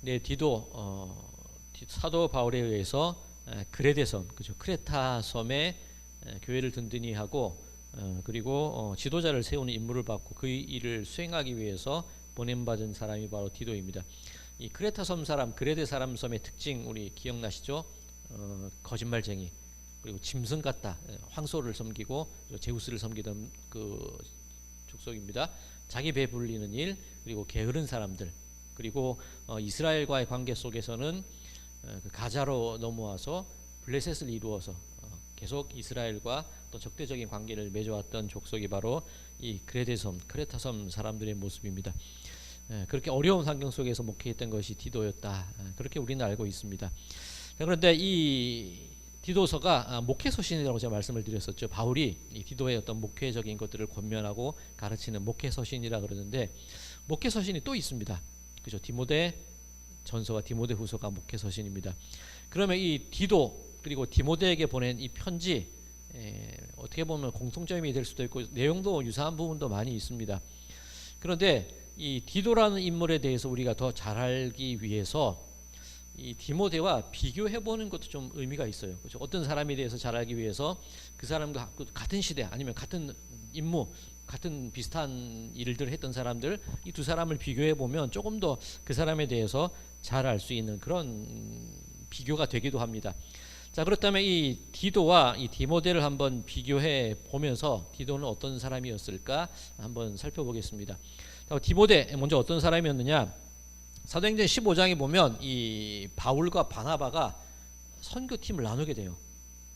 네, 사도 바울에 의해서 그레데 섬, 그죠? 크레타 섬에 교회를 든든히 하고 그리고 지도자를 세우는 임무를 받고 그 일을 수행하기 위해서 보냄받은 사람이 바로 디도입니다. 이 크레타 섬 사람, 그레데 사람 섬의 특징 우리 기억나시죠? 거짓말쟁이, 그리고 짐승 같다, 황소를 섬기고 제우스를 섬기던 그 족속입니다. 자기 배 불리는 일, 그리고 게으른 사람들, 그리고 이스라엘과의 관계 속에서는 그 가자로 넘어와서 블레셋을 이루어서 계속 이스라엘과 또 적대적인 관계를 맺어왔던 족속이 바로 이 그레데섬, 크레타섬 사람들의 모습입니다. 그렇게 어려운 환경 속에서 목회했던 것이 디도였다. 그렇게 우리는 알고 있습니다. 그런데 이 디도서가 목회 서신이라고 제가 말씀을 드렸었죠. 바울이 이 디도의 어떤 목회적인 것들을 권면하고 가르치는 목회 서신이라 그러는데, 목회 서신이 또 있습니다. 그죠? 디모데 전서와 디모데 후서가 목회 서신입니다. 그러면 이 디도 그리고 디모데에게 보낸 이 편지, 어떻게 보면 공통점이 될 수도 있고 내용도 유사한 부분도 많이 있습니다. 그런데 이 디도라는 인물에 대해서 우리가 더 잘 알기 위해서 이 디모데와 비교해 보는 것도 좀 의미가 있어요. 그렇죠? 어떤 사람에 대해서 잘 알기 위해서 그 사람과 같은 시대 아니면 같은 임무, 같은 비슷한 일들을 했던 사람들, 이 두 사람을 비교해 보면 조금 더 그 사람에 대해서 잘 알 수 있는 그런 비교가 되기도 합니다. 자, 그렇다면 이 디도와 이 디모데를 한번 비교해 보면서 디도는 어떤 사람이었을까 한번 살펴보겠습니다. 자, 디모데 먼저 어떤 사람이었느냐? 사도행전 15장에 보면 이 바울과 바나바가 선교팀을 나누게 돼요.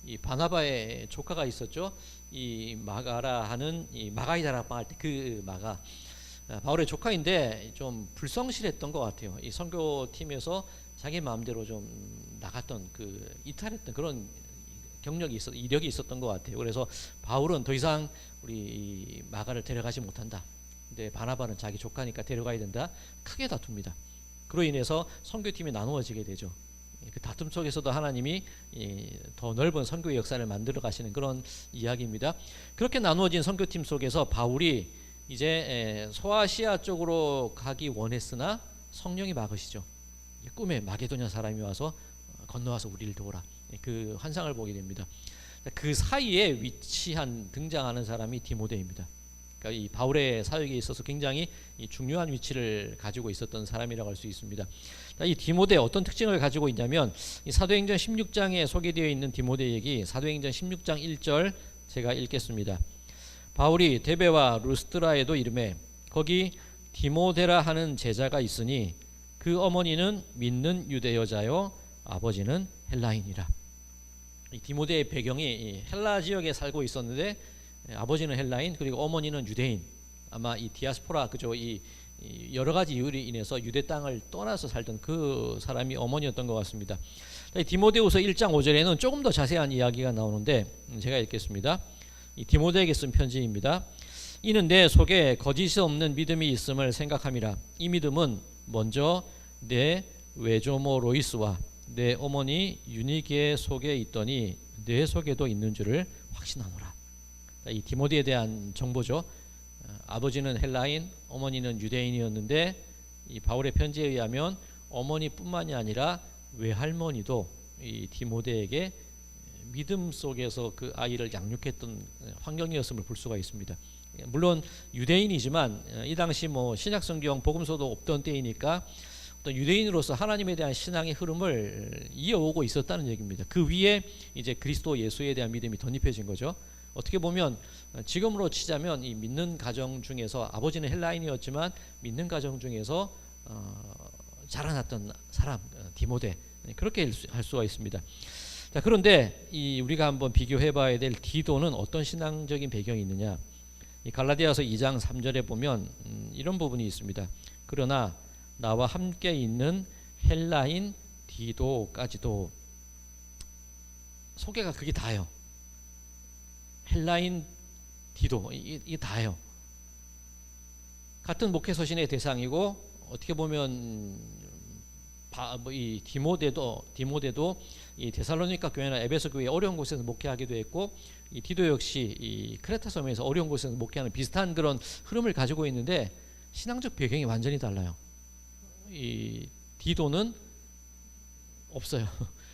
이 바나바의 조카가 있었죠. 이 마가라 하는 이 마가이다라방 할 때 그 마가 바울의 조카인데 좀 불성실했던 것 같아요. 이 선교팀에서 자기 마음대로 좀 나갔던 그 이탈했던 그런 이력이 있었던 것 같아요. 그래서 바울은 더 이상 우리 마가를 데려가지 못한다. 근데 바나바는 자기 조카니까 데려가야 된다. 크게 다툽니다. 그로 인해서 선교팀이 나누어지게 되죠. 그 다툼 속에서도 하나님이 더 넓은 선교의 역사를 만들어 가시는 그런 이야기입니다. 그렇게 나누어진 선교팀 속에서 바울이 이제 소아시아 쪽으로 가기 원했으나 성령이 막으시죠. 꿈에 마게도냐 사람이 와서 건너와서 우리를 도우라, 그 환상을 보게 됩니다. 그 사이에 위치한 등장하는 사람이 디모데입니다. 그러니까 이 바울의 사역에 있어서 굉장히 중요한 위치를 가지고 있었던 사람이라고 할 수 있습니다. 이 디모데 어떤 특징을 가지고 있냐면, 이 사도행전 16장에 소개되어 있는 디모데 얘기, 사도행전 16장 1절 제가 읽겠습니다. 바울이 데베와 루스드라에도 이르매 거기 디모데라 하는 제자가 있으니 그 어머니는 믿는 유대 여자요 아버지는 헬라인이라. 이 디모데의 배경이 헬라 지역에 살고 있었는데 아버지는 헬라인, 그리고 어머니는 유대인. 아마 이 디아스포라, 그죠? 이 여러 가지 이유로 인해서 유대 땅을 떠나서 살던 그 사람이 어머니였던 것 같습니다. 디모데후서 1장 5절에는 조금 더 자세한 이야기가 나오는데 제가 읽겠습니다. 이 디모데에게 쓴 편지입니다. 이는 내 속에 거짓이 없는 믿음이 있음을 생각함이라. 이 믿음은 먼저 내 외조모 로이스와 내 어머니 유니게 속에 있더니 내 속에도 있는 줄을 확신하노라. 이 디모데에 대한 정보죠. 아버지는 헬라인, 어머니는 유대인이었는데 이 바울의 편지에 의하면 어머니뿐만이 아니라 외할머니도 이 디모데에게 믿음 속에서 그 아이를 양육했던 환경이었음을 볼 수가 있습니다. 물론 유대인이지만 이 당시 뭐 신약성경 복음서도 없던 때이니까 어떤 유대인으로서 하나님에 대한 신앙의 흐름을 이어오고 있었다는 얘기입니다. 그 위에 이제 그리스도 예수에 대한 믿음이 덧입혀진 거죠. 어떻게 보면 지금으로 치자면 이 믿는 가정 중에서 아버지는 헬라인이었지만 믿는 가정 중에서 자라났던 사람 디모데, 그렇게 할 수가 있습니다. 자, 그런데 우리가 한번 비교해봐야 될 디도는 어떤 신앙적인 배경이 있느냐? 이 갈라디아서 2장 3절에 보면 이런 부분이 있습니다. 그러나 나와 함께 있는 헬라인 디도까지도, 소개가 그게 다예요. 헬라인 디도, 이게 다예요. 같은 목회 서신의 대상이고, 어떻게 보면 이 디모데도 이 데살로니가 교회나 에베소 교회 어려운 곳에서 목회하기도 했고, 이 디도 역시 이 크레타 섬에서 어려운 곳에서 목회하는 비슷한 그런 흐름을 가지고 있는데 신앙적 배경이 완전히 달라요. 이 디도는 없어요.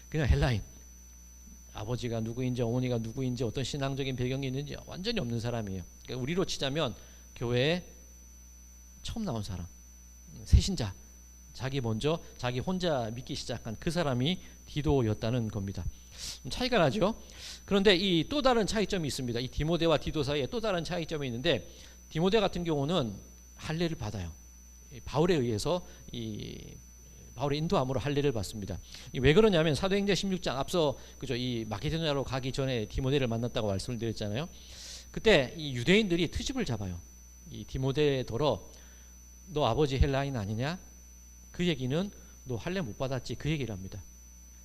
그냥 헬라인. 아버지가 누구인지 어머니가 누구인지 어떤 신앙적인 배경이 있는지 완전히 없는 사람이에요. 그러니까 우리로 치자면 교회에 처음 나온 사람, 새신자, 자기 혼자 믿기 시작한 그 사람이 디도였다는 겁니다. 차이가 나죠. 그런데 이 또 다른 차이점이 있습니다. 이 디모데와 디도 사이에 또 다른 차이점이 있는데, 디모데 같은 경우는 할례를 받아요. 바울에 의해서 바울의 인도함으로 할례를 받습니다. 왜 그러냐면 사도행전 16장 앞서 그죠, 이 마케도니아로 가기 전에 디모데를 만났다고 말씀을 드렸잖아요. 그때 이 유대인들이 트집을 잡아요. 이 디모데더러 너 아버지 헬라인 아니냐? 그 얘기는 너 할례 못 받았지, 그 얘기를 합니다.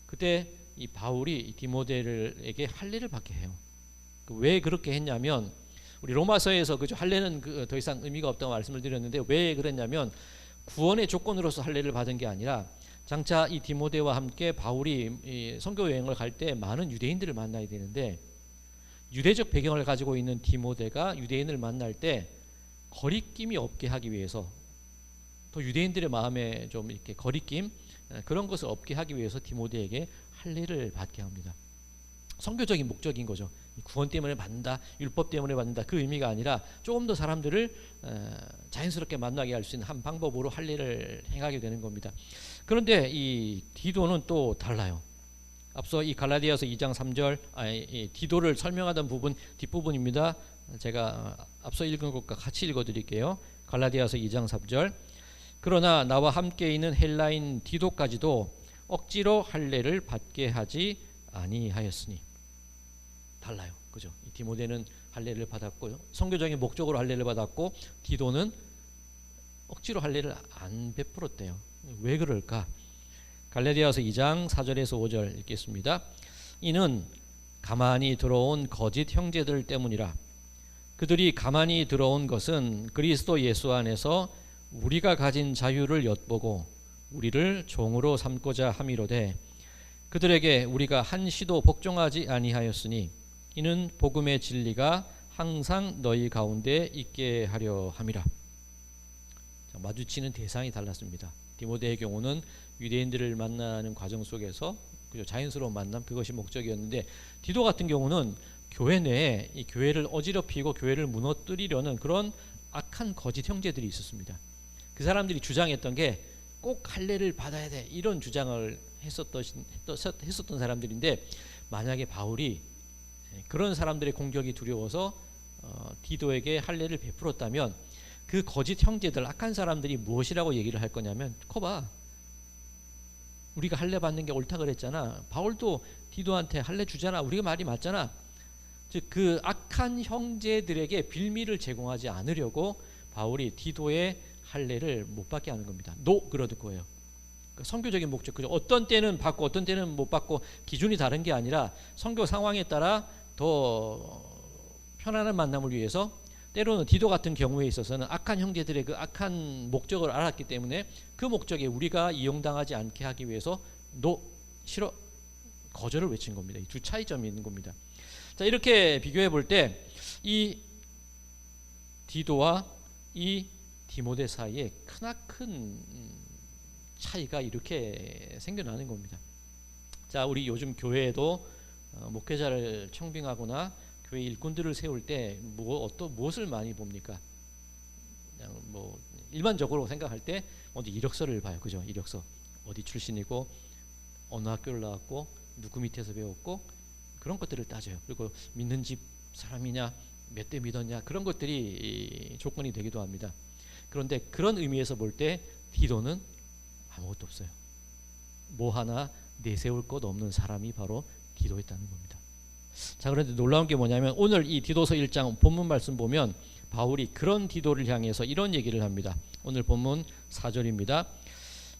그때 이 바울이 디모데에게 할례를 받게 해요. 왜 그렇게 했냐면, 우리 로마서에서 그죠, 할례는 더 이상 의미가 없다고 말씀을 드렸는데, 왜 그랬냐면 구원의 조건으로서 할례를 받은 게 아니라, 장차 이 디모데와 함께 바울이 이 선교 여행을 갈 때 많은 유대인들을 만나야 되는데, 유대적 배경을 가지고 있는 디모데가 유대인을 만날 때 거리낌이 없게 하기 위해서, 또 유대인들의 마음에 좀 이렇게 거리낌, 그런 것을 없게 하기 위해서 디모데에게 할례를 받게 합니다. 선교적인 목적인 거죠. 구원 때문에 받는다, 율법 때문에 받는다, 그 의미가 아니라 조금 더 사람들을 자연스럽게 만나게 할 수 있는 한 방법으로 할례를 행하게 되는 겁니다. 그런데 이 디도는 또 달라요. 앞서 이 갈라디아서 2장 3절 이 디도를 설명하던 부분 뒷부분입니다. 제가 앞서 읽은 것과 같이 읽어드릴게요. 갈라디아서 2장 3절. 그러나 나와 함께 있는 헬라인 디도까지도 억지로 할례를 받게 하지 아니하였으니. 달라요, 그죠? 이 디모데는 할례를 받았고요, 선교적인 목적으로 할례를 받았고, 디도는 억지로 할례를 안 베풀었대요. 왜 그럴까? 갈라디아서 2장 4절에서 5절 읽겠습니다. 이는 가만히 들어온 거짓 형제들 때문이라. 그들이 가만히 들어온 것은 그리스도 예수 안에서 우리가 가진 자유를 엿보고 우리를 종으로 삼고자 함이로되, 그들에게 우리가 한시도 복종하지 아니하였으니 이는 복음의 진리가 항상 너희 가운데 있게 하려 함이라. 자, 마주치는 대상이 달랐습니다. 디모데의 경우는 유대인들을 만나는 과정 속에서 자연스러운 만남, 그것이 목적이었는데, 디도 같은 경우는 교회 내에 이 교회를 어지럽히고 교회를 무너뜨리려는 그런 악한 거짓 형제들이 있었습니다. 그 사람들이 주장했던 게 꼭 할례를 받아야 돼, 이런 주장을 했었던 사람들인데, 만약에 바울이 그런 사람들의 공격이 두려워서 디도에게 할례를 베풀었다면, 그 거짓 형제들, 악한 사람들이 무엇이라고 얘기를 할 거냐면, 거봐, 우리가 할례 받는 게 옳다 그랬잖아, 바울도 디도한테 할례 주잖아, 우리가 말이 맞잖아. 즉 그 악한 형제들에게 빌미를 제공하지 않으려고 바울이 디도의 할례를 못 받게 하는 겁니다. 그러던 거예요. 선교적인 목적, 그죠? 어떤 때는 받고 어떤 때는 못 받고 기준이 다른 게 아니라, 선교 상황에 따라 더 편안한 만남을 위해서, 때로는 디도 같은 경우에 있어서는 악한 형제들의 그 악한 목적을 알았기 때문에 그 목적에 우리가 이용당하지 않게 하기 위해서 싫어, 거절을 외친 겁니다. 이 두 차이점이 있는 겁니다. 자, 이렇게 비교해 볼 때 이 디도와 이 디모데 사이에 크나큰 차이가 이렇게 생겨나는 겁니다. 자, 우리 요즘 교회에도 목회자를 청빙하거나 교회 일꾼들을 세울 때 무엇을 많이 봅니까? 그냥 일반적으로 생각할 때 먼저 이력서를 봐요, 그죠? 이력서, 어디 출신이고 어느 학교를 나왔고 누구 밑에서 배웠고, 그런 것들을 따져요. 그리고 믿는 집 사람이냐, 몇 대 믿었냐, 그런 것들이 조건이 되기도 합니다. 그런데 그런 의미에서 볼 때 디도는 아무것도 없어요. 뭐 하나 내세울 것 없는 사람이 바로 디도였다는 겁니다. 자, 그런데 놀라운 게 뭐냐면, 오늘 이 디도서 1장 본문 말씀 보면 바울이 그런 디도를 향해서 이런 얘기를 합니다. 오늘 본문 4절입니다.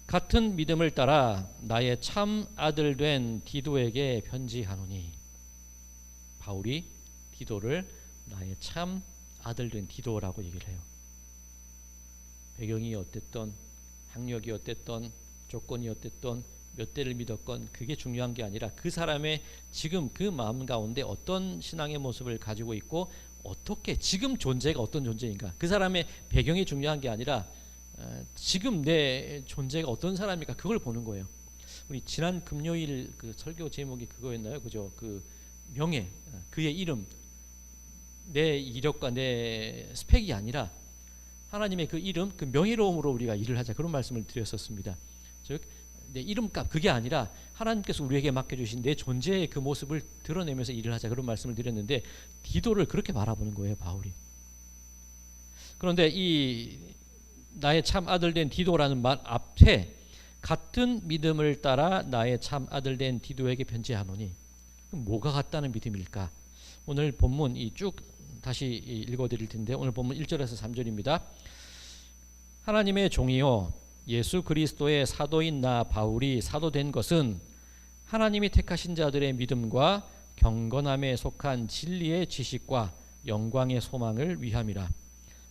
같은 믿음을 따라 나의 참 아들 된 디도에게 편지하노니. 바울이 디도를 나의 참 아들 된 디도라고 얘기를 해요. 배경이 어땠던, 학력이 어땠던, 조건이 어땠던, 몇 대를 믿었건 그게 중요한 게 아니라, 그 사람의 지금 그 마음 가운데 어떤 신앙의 모습을 가지고 있고, 어떻게 지금 존재가 어떤 존재인가, 그 사람의 배경이 중요한 게 아니라 지금 내 존재가 어떤 사람일까 그걸 보는 거예요. 우리 지난 금요일 그 설교 제목이 그거였나요? 그죠? 그 명예, 그의 이름, 내 이력과 내 스펙이 아니라 하나님의 그 이름, 그 명예로움으로 우리가 일을 하자 그런 말씀을 드렸었습니다. 즉 내 이름값 그게 아니라 하나님께서 우리에게 맡겨주신 내 존재의 그 모습을 드러내면서 일을 하자 그런 말씀을 드렸는데 디도를 그렇게 바라보는 거예요, 바울이. 그런데 이 나의 참 아들 된 디도라는 말 앞에 같은 믿음을 따라 나의 참 아들 된 디도에게 편지하노니, 그럼 뭐가 같다는 믿음일까? 오늘 본문 쭉 다시 읽어드릴 텐데 오늘 본문 1절에서 3절입니다. 하나님의 종이요 예수 그리스도의 사도인 나 바울이 사도된 것은 하나님이 택하신 자들의 믿음과 경건함에 속한 진리의 지식과 영광의 소망을 위함이라.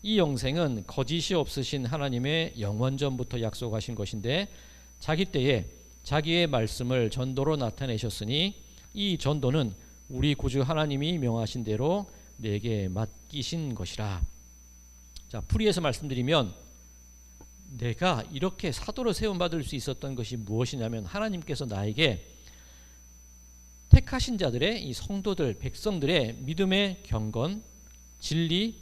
이 영생은 거짓이 없으신 하나님의 영원전부터 약속하신 것인데 자기 때에 자기의 말씀을 전도로 나타내셨으니 이 전도는 우리 구주 하나님이 명하신 대로 내게 맡기신 것이라. 자, 풀이해서 말씀드리면 내가 이렇게 사도로 세움받을 수 있었던 것이 무엇이냐면 하나님께서 나에게 택하신 자들의 이 성도들, 백성들의 믿음의 경건, 진리,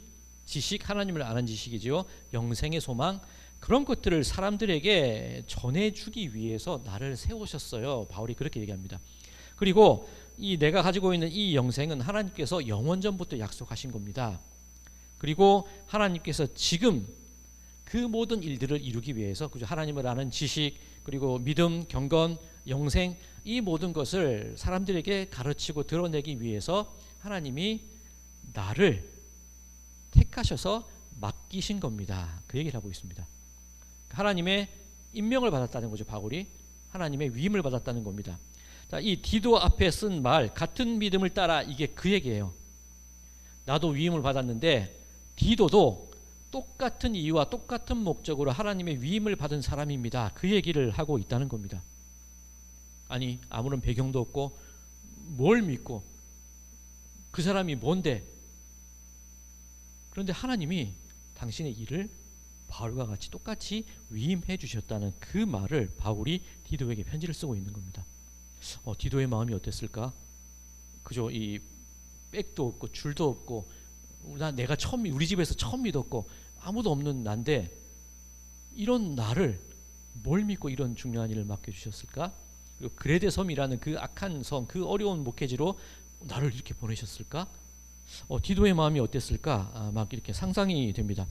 지식, 하나님을 아는 지식이지요. 영생의 소망, 그런 것들을 사람들에게 전해주기 위해서 나를 세우셨어요. 바울이 그렇게 얘기합니다. 그리고 이 내가 가지고 있는 이 영생은 하나님께서 영원전부터 약속하신 겁니다. 그리고 하나님께서 지금 그 모든 일들을 이루기 위해서 그죠? 하나님을 아는 지식, 그리고 믿음, 경건, 영생, 이 모든 것을 사람들에게 가르치고 드러내기 위해서 하나님이 나를 택하셔서 맡기신 겁니다. 그 얘기를 하고 있습니다. 하나님의 임명을 받았다는 거죠. 바울이 하나님의 위임을 받았다는 겁니다. 자, 이 디도 앞에 쓴 말 같은 믿음을 따라, 이게 그 얘기예요. 나도 위임을 받았는데 디도도 똑같은 이유와 똑같은 목적으로 하나님의 위임을 받은 사람입니다. 그 얘기를 하고 있다는 겁니다. 아니 아무런 배경도 없고 뭘 믿고 그 사람이 뭔데, 그런데 하나님이 당신의 일을 바울과 같이 똑같이 위임해 주셨다는 그 말을 바울이 디도에게 편지를 쓰고 있는 겁니다. 디도의 마음이 어땠을까? 그죠? 이 백도 없고 줄도 없고 내가 우리 집에서 처음 믿었고 아무도 없는 난데 이런 나를 뭘 믿고 이런 중요한 일을 맡겨주셨을까? 그리고 그레데 섬이라는 그 악한 섬, 그 어려운 목회지로 나를 이렇게 보내셨을까? 디도의 마음이 어땠을까? 막 이렇게 상상이 됩니다.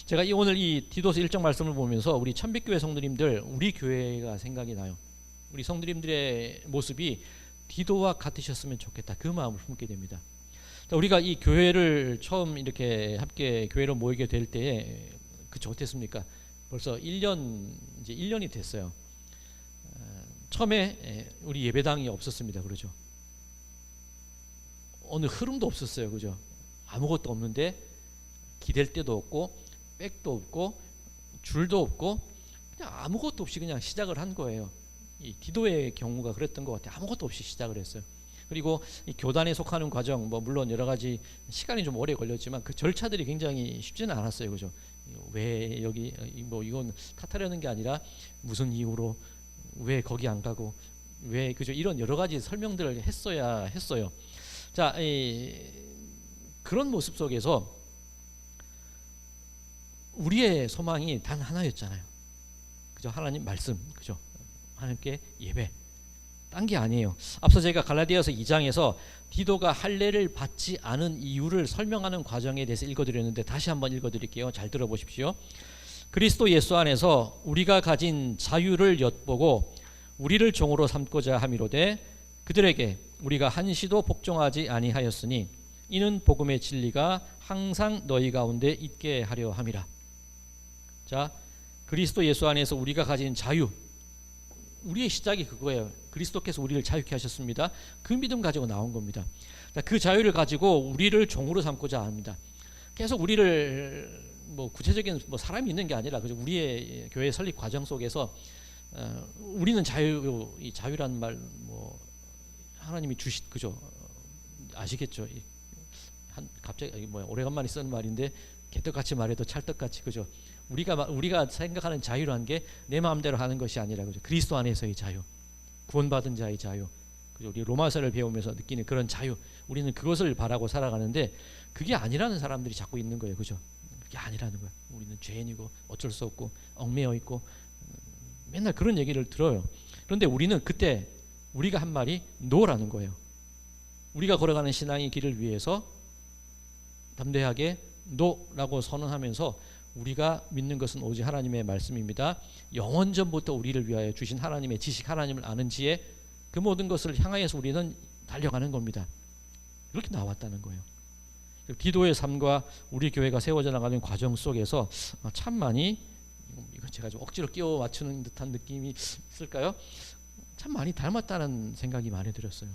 제가 오늘 이 디도서 1장 말씀을 보면서 우리 천빛교회 성도님들, 우리 교회가 생각이 나요. 우리 성도님들의 모습이 디도와 같으셨으면 좋겠다, 그 마음을 품게 됩니다. 우리가 이 교회를 처음 이렇게 함께 교회로 모이게 될 때에 그쵸, 어땠습니까? 벌써 1년이 됐어요. 처음에 우리 예배당이 없었습니다. 그러죠? 어느 흐름도 없었어요. 그죠? 아무것도 없는데 기댈 데도 없고 백도 없고 줄도 없고 그냥 아무것도 없이 그냥 시작을 한 거예요. 이 디도의 경우가 그랬던 것 같아요. 아무것도 없이 시작을 했어요. 그리고 이 교단에 속하는 과정, 물론 여러 가지 시간이 좀 오래 걸렸지만 그 절차들이 굉장히 쉽지는 않았어요. 그죠? 왜 여기 이건 탓하려는 게 아니라 무슨 이유로 왜 거기 안 가고 왜, 그죠? 이런 여러 가지 설명들을 했어야 했어요. 자, 그런 모습 속에서 우리의 소망이 단 하나였잖아요. 그죠? 하나님 말씀, 그죠? 하나님께 예배. 딴 게 아니에요. 앞서 제가 갈라디아서 2장에서 디도가 할례를 받지 않은 이유를 설명하는 과정에 대해서 읽어드렸는데 다시 한번 읽어드릴게요. 잘 들어보십시오. 그리스도 예수 안에서 우리가 가진 자유를 엿보고 우리를 종으로 삼고자 함이로되 그들에게 우리가 한시도 복종하지 아니하였으니 이는 복음의 진리가 항상 너희 가운데 있게 하려 함이라. 자, 그리스도 예수 안에서 우리가 가진 자유, 우리의 시작이 그거예요. 그리스도께서 우리를 자유케 하셨습니다. 그 믿음 가지고 나온 겁니다. 그 자유를 가지고 우리를 종으로 삼고자 합니다. 계속 우리를 구체적인 사람이 있는 게 아니라 그죠? 우리의 교회 설립 과정 속에서 우리는 이 자유라는 말 하나님이 그죠? 아시겠죠? 갑자기 오래간만에 쓰는 말인데 개떡같이 말해도 찰떡같이, 그죠? 우리가 생각하는 자유라는 게 내 마음대로 하는 것이 아니라 그죠? 그리스도 안에서의 자유, 구원받은 자의 자유, 그죠? 우리 로마서를 배우면서 느끼는 그런 자유, 우리는 그것을 바라고 살아가는데 그게 아니라는 사람들이 자꾸 있는 거예요, 그죠? 그게 아니라는 거예요. 우리는 죄인이고 어쩔 수 없고 얽매여 있고 맨날 그런 얘기를 들어요. 그런데 우리는 그때 우리가 한 말이 노라는 거예요. 우리가 걸어가는 신앙의 길을 위해서 담대하게 노라고 선언하면서 우리가 믿는 것은 오직 하나님의 말씀입니다. 영원 전부터 우리를 위하여 주신 하나님의 지식, 하나님을 아는 지혜, 그 모든 것을 향하여서 우리는 달려가는 겁니다. 이렇게 나왔다는 거예요. 기도의 삶과 우리 교회가 세워져 나가는 과정 속에서 참 많이, 이거 제가 좀 억지로 끼워 맞추는 듯한 느낌이 있을까요? 참 많이 닮았다는 생각이 많이 들었어요.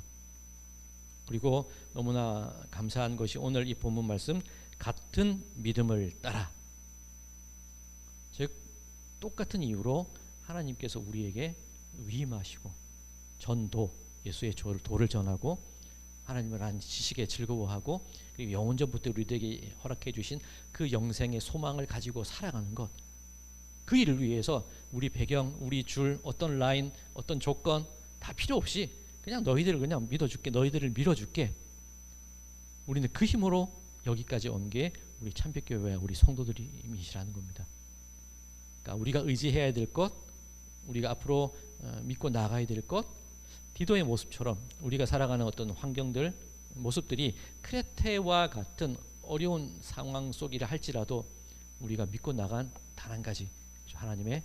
그리고 너무나 감사한 것이 오늘 이 본문 말씀, 같은 믿음을 따라, 즉 똑같은 이유로 하나님께서 우리에게 위임하시고 전도, 예수의 도를 전하고 하나님을 아는 지식에 즐거워하고 그리고 영원전부터 우리에게 허락해 주신 그 영생의 소망을 가지고 살아가는 것, 그 일을 위해서 우리 배경, 우리 줄, 어떤 라인, 어떤 조건 다 필요 없이 그냥 너희들을 그냥 믿어줄게, 너희들을 밀어줄게. 우리는 그 힘으로 여기까지 온 게 우리 참빛교회와 우리 성도들이시라는 겁니다. 그러니까 우리가 의지해야 될 것, 우리가 앞으로 믿고 나가야 될 것, 디도의 모습처럼 우리가 살아가는 어떤 환경들, 모습들이 크레테와 같은 어려운 상황 속이라 할지라도 우리가 믿고 나간 단 한 가지, 하나님의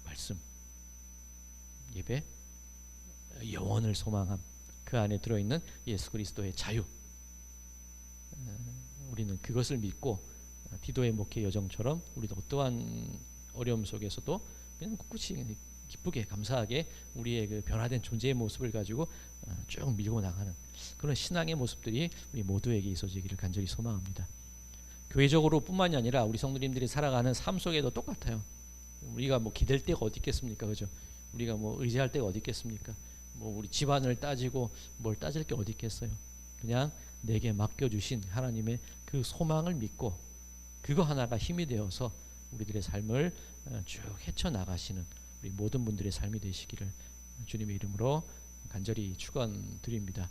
말씀, 예배, 영원을 소망함, 그 안에 들어있는 예수 그리스도의 자유, 우리는 그것을 믿고 디도의 목회 여정처럼 우리도 어떠한 어려움 속에서도 그냥 꿋꿋이 기쁘게 감사하게 우리의 그 변화된 존재의 모습을 가지고 쭉 밀고 나가는 그런 신앙의 모습들이 우리 모두에게 있어지기를 간절히 소망합니다. 교회적으로 뿐만이 아니라 우리 성도님들이 살아가는 삶 속에도 똑같아요. 우리가 뭐 기댈 데가 어디 있겠습니까, 그죠? 우리가 뭐 의지할 데가 어디 있겠습니까? 뭐 우리 집안을 따지고 뭘 따질 게 어디 있겠어요? 그냥 내게 맡겨주신 하나님의 그 소망을 믿고 그거 하나가 힘이 되어서 우리들의 삶을 쭉 헤쳐나가시는 우리 모든 분들의 삶이 되시기를 주님의 이름으로 간절히 축원드립니다.